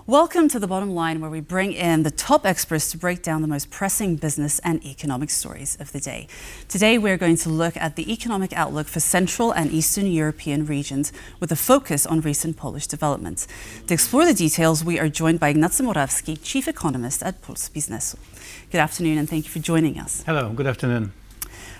Welcome to The Bottom Line, where we bring in the top experts to break down the most pressing business and economic stories of the day. Today, we're going to look at the economic outlook for Central and Eastern European regions with a focus on recent Polish developments. To explore the details, we are joined by Ignacy Morawski, chief economist at Puls Biznesu. Good afternoon, and thank you for joining us. Hello, good afternoon.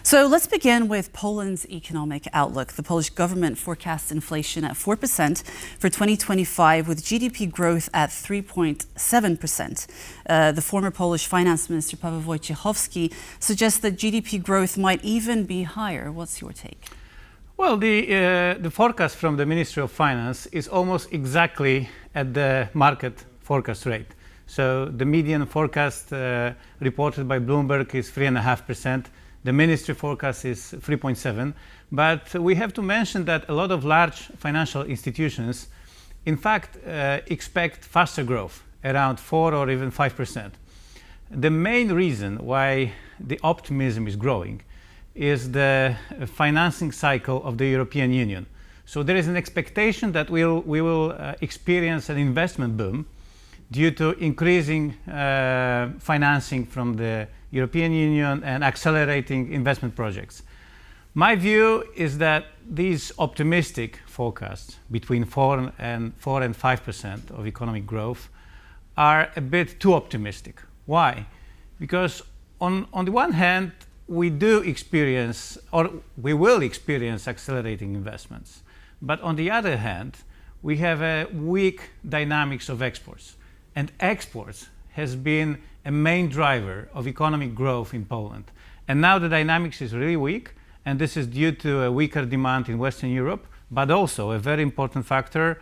So let's begin with Poland's economic outlook. The Polish government forecasts inflation at 4% for 2025, with GDP growth at 3.7%. The former Polish finance minister, Paweł Wojciechowski, suggests that GDP growth might even be higher. What's your take? Well, the forecast from the Ministry of Finance is almost exactly at the market forecast rate. So the median forecast reported by Bloomberg is 3.5%. The ministry forecast is 3.7, but we have to mention that a lot of large financial institutions, in fact, expect faster growth, around 4 or even 5%. The main reason why the optimism is growing is the financing cycle of the European Union. So there is an expectation that we will experience an investment boom due to increasing financing from the European Union and accelerating investment projects. My view is that these optimistic forecasts between 4 and 5% of economic growth are a bit too optimistic. Why? Because on the one hand, we do experience, or we will experience, accelerating investments. But on the other hand, we have a weak dynamics of exports. And exports has been a main driver of economic growth in Poland. And now the dynamics is really weak, and this is due to a weaker demand in Western Europe, but also a very important factor,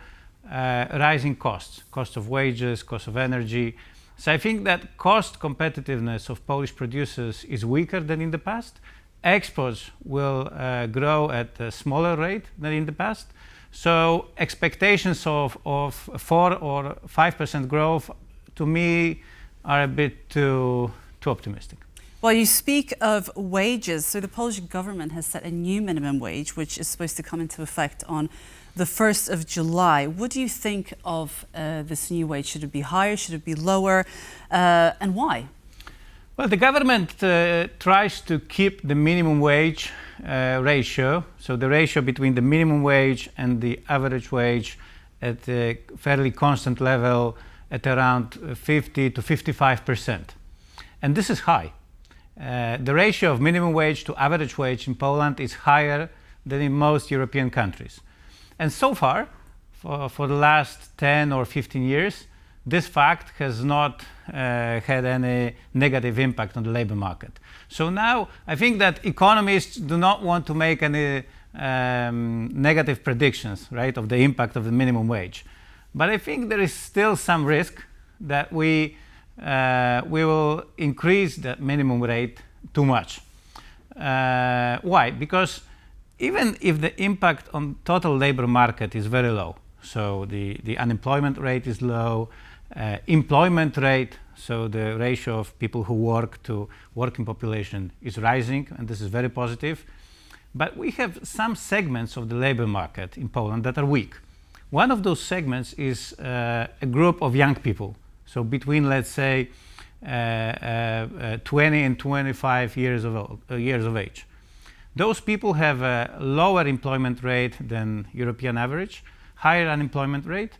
rising costs, cost of wages, cost of energy. So I think that cost competitiveness of Polish producers is weaker than in the past. Exports will grow at a smaller rate than in the past. So expectations of 4 or 5% growth, to me, are a bit too optimistic. Well, you speak of wages. So the Polish government has set a new minimum wage, which is supposed to come into effect on the 1st of July. What do you think of this new wage? Should it be higher? Should it be lower? And why? Well, the government tries to keep the minimum wage ratio, so the ratio between the minimum wage and the average wage, at a fairly constant level at around 50 to 55%. And this is high. The ratio of minimum wage to average wage in Poland is higher than in most European countries. And so far, for the last 10 or 15 years, this fact has not had any negative impact on the labor market. So now I think that economists do not want to make any negative predictions, right, of the impact of the minimum wage. But I think there is still some risk that we will increase the minimum rate too much. Why? Because even if the impact on total labor market is very low, so the unemployment rate is low, employment rate, so the ratio of people who work to working population is rising, and this is very positive. But we have some segments of the labor market in Poland that are weak. One of those segments is a group of young people, so between, let's say, 20 and 25 years of age. Those people have a lower employment rate than European average, higher unemployment rate,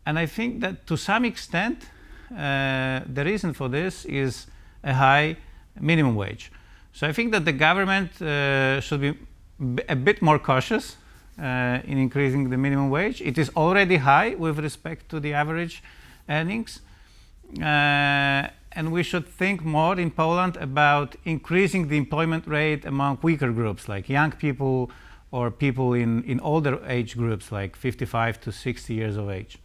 and I think that to some extent the reason for this is a high minimum wage. So I think that the government should be a bit more cautious in increasing the minimum wage. It is already high with respect to the average earnings. And we should think more in Poland about increasing the employment rate among weaker groups, like young people or people in older age groups, like 55 to 60 years of age.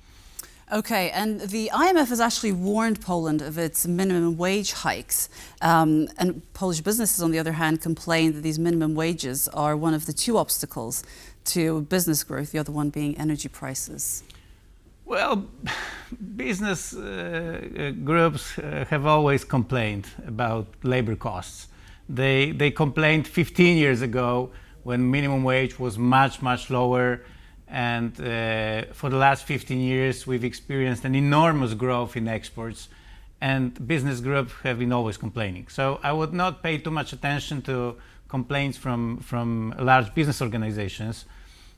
Okay, and the IMF has actually warned Poland of its minimum wage hikes. And Polish businesses, on the other hand, complain that these minimum wages are one of the two obstacles to business growth, the other one being energy prices. Well, business groups have always complained about labor costs. They complained 15 years ago when minimum wage was much lower And for the last 15 years, we've experienced an enormous growth in exports, and business groups have been always complaining. So I would not pay too much attention to complaints from large business organizations.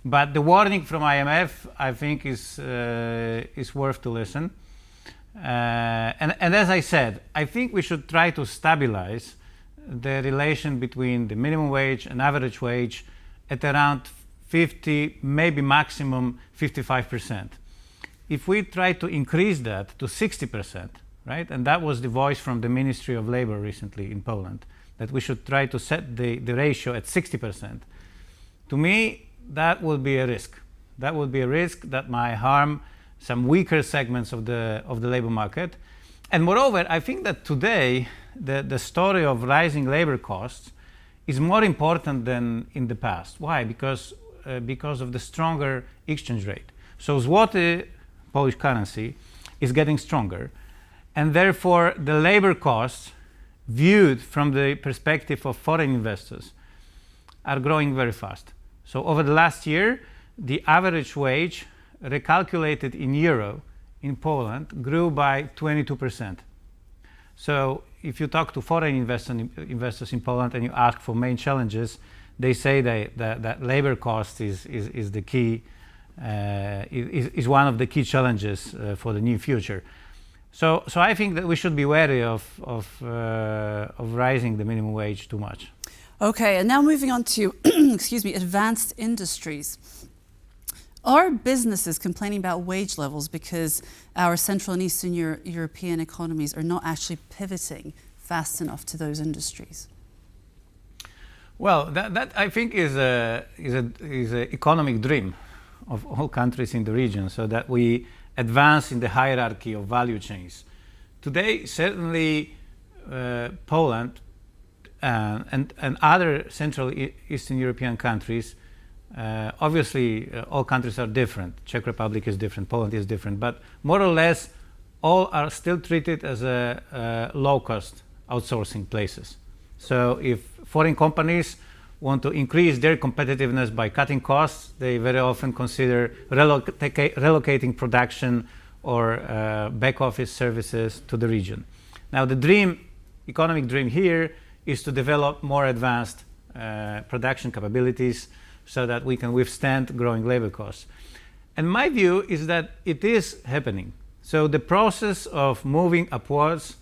But the warning from IMF, I think, is worth to listen. And as I said, I think we should try to stabilize the relation between the minimum wage and average wage at around 50, maybe maximum 55%. If we try to increase that to 60%, right, and that was the voice from the Ministry of Labor recently in Poland, that we should try to set the ratio at 60%. To me, that would be a risk. That would be a risk that might harm some weaker segments of the labor market. And moreover, I think that today the story of rising labor costs is more important than in the past. Why? Because of the stronger exchange rate. So zloty, Polish currency, is getting stronger, and therefore the labor costs viewed from the perspective of foreign investors are growing very fast. So over the last year, the average wage recalculated in euro in Poland grew by 22%. So if you talk to foreign investors in Poland and you ask for main challenges, they say that labor cost is the key, is one of the key challenges for the near future. So I think that we should be wary of rising the minimum wage too much. Okay, and now moving on to, excuse me, advanced industries. Are businesses complaining about wage levels because our Central and Eastern European economies are not actually pivoting fast enough to those industries? Well, that I think is a economic dream of all countries in the region, so that we advance in the hierarchy of value chains. Today, certainly, Poland and other Central Eastern European countries, obviously all countries are different. Czech Republic is different, Poland is different, but more or less all are still treated as low-cost outsourcing places. So if foreign companies want to increase their competitiveness by cutting costs, they very often consider relocating production or back office services to the region. Now the economic dream here is to develop more advanced production capabilities so that we can withstand growing labor costs. And my view is that it is happening. So the process of moving upwards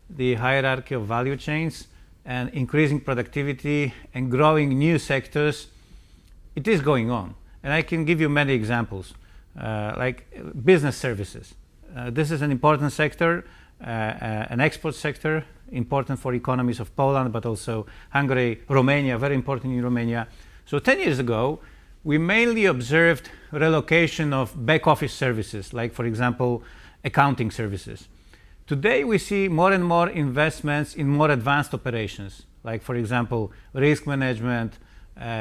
the hierarchy of value chains and increasing productivity and growing new sectors, it is going on. And I can give you many examples, like business services. This is an important sector, an export sector, important for economies of Poland, but also Hungary, Romania, very important in Romania. So 10 years ago, we mainly observed relocation of back office services, like, for example, accounting services. Today, we see more and more investments in more advanced operations, like, for example, risk management,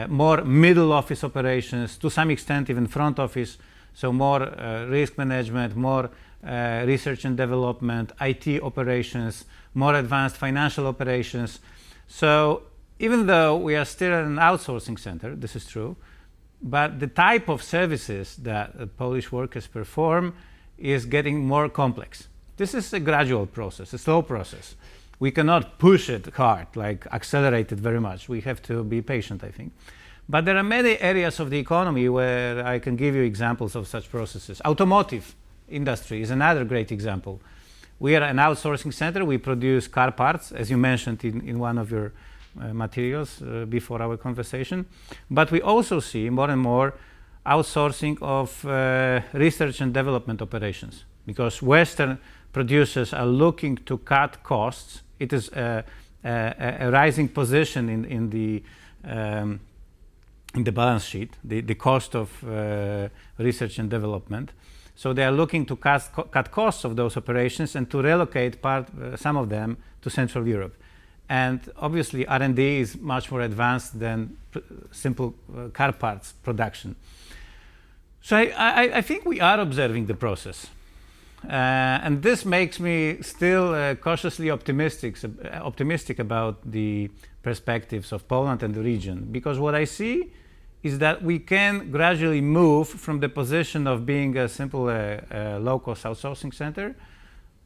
more middle office operations, to some extent even front office, so more risk management, more research and development, IT operations, more advanced financial operations. So even though we are still an outsourcing center, this is true, but the type of services that Polish workers perform is getting more complex. This is a gradual process, a slow process. We cannot push it hard, like accelerate it very much. We have to be patient, I think. But there are many areas of the economy where I can give you examples of such processes. Automotive industry is another great example. We are an outsourcing center. We produce car parts, as you mentioned in one of your materials before our conversation. But we also see more and more outsourcing of research and development operations, because Western producers are looking to cut costs. It is a rising position in the balance sheet, the cost of research and development. So they are looking to cut costs of those operations and to relocate some of them to Central Europe. And obviously R&D is much more advanced than simple car parts production. So I think we are observing the process. And this makes me still cautiously optimistic about the perspectives of Poland and the region, because what I see is that we can gradually move from the position of being a simple low-cost outsourcing center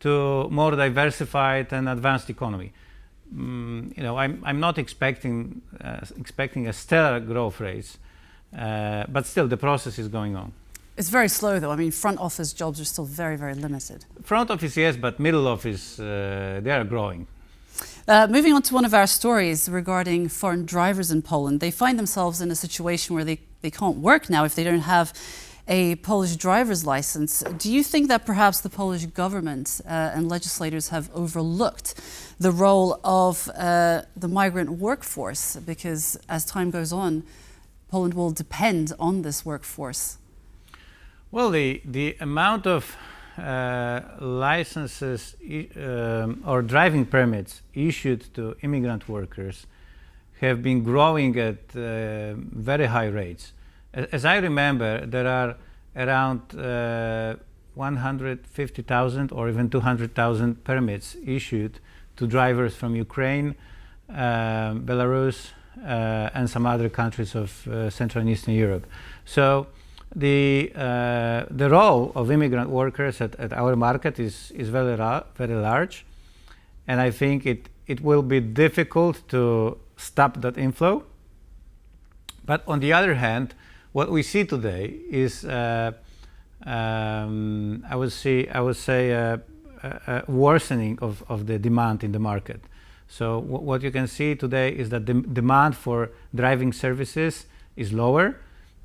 to more diversified and advanced economy. I'm not expecting a stellar growth rates, but still the process is going on. It's very slow though. I mean, front office jobs are still very, very limited. Front office, yes, but middle office, they are growing. Moving on to one of our stories regarding foreign drivers in Poland. They find themselves in a situation where they can't work now if they don't have a Polish driver's license. Do you think that perhaps the Polish government and legislators have overlooked the role of the migrant workforce? Because as time goes on, Poland will depend on this workforce. Well, the amount of licenses or driving permits issued to immigrant workers have been growing at very high rates. As I remember, there are around 150,000 or even 200,000 permits issued to drivers from Ukraine, Belarus, and some other countries of Central and Eastern Europe. So the role of immigrant workers at our market is very large, and I think it will be difficult to stop that inflow. But on the other hand, what we see today is I would say a worsening of the demand in the market. So what you can see today is that the demand for driving services is lower.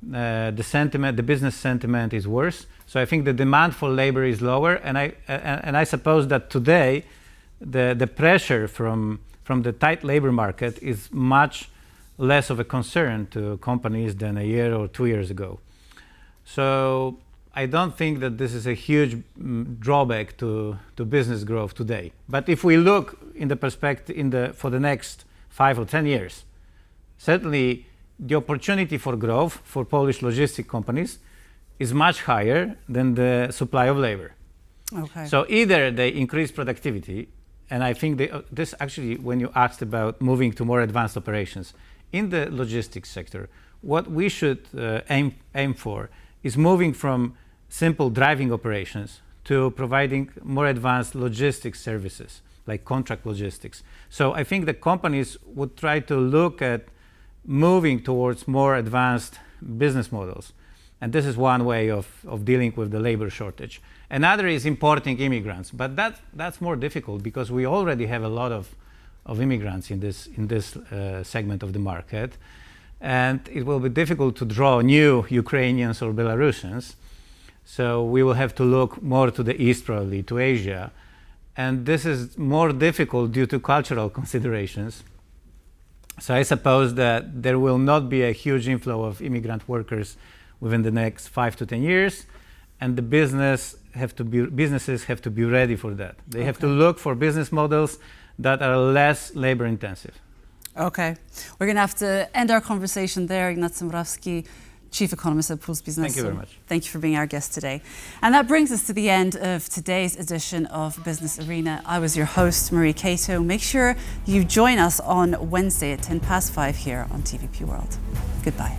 The business sentiment is worse. So I think the demand for labor is lower, and I suppose that today the pressure from the tight labor market is much less of a concern to companies than a year or 2 years ago. So I don't think that this is a huge drawback to business growth today. But if we look in the perspective for the next 5 or 10 years, certainly the opportunity for growth for Polish logistic companies is much higher than the supply of labor. Okay. So either they increase productivity, and I think this actually, when you asked about moving to more advanced operations, in the logistics sector, what we should aim for is moving from simple driving operations to providing more advanced logistics services, like contract logistics. So I think the companies would try to look at moving towards more advanced business models. And this is one way of dealing with the labor shortage. Another is importing immigrants, but that's more difficult because we already have a lot of immigrants in this segment of the market, and it will be difficult to draw new Ukrainians or Belarusians. So we will have to look more to the east, probably to Asia, and this is more difficult due to cultural considerations. So I suppose that there will not be a huge inflow of immigrant workers within the next 5 to 10 years, and the businesses have to be ready for that. They have to look for business models that are less labor intensive. Okay. We're going to have to end our conversation there. Ignacy Morawski, Chief Economist at Puls Biznesu. Thank you very much. Thank you for being our guest today. And that brings us to the end of today's edition of Business Arena. I was your host, Marie Cato. Make sure you join us on Wednesday at 5:10 here on TVP World. Goodbye.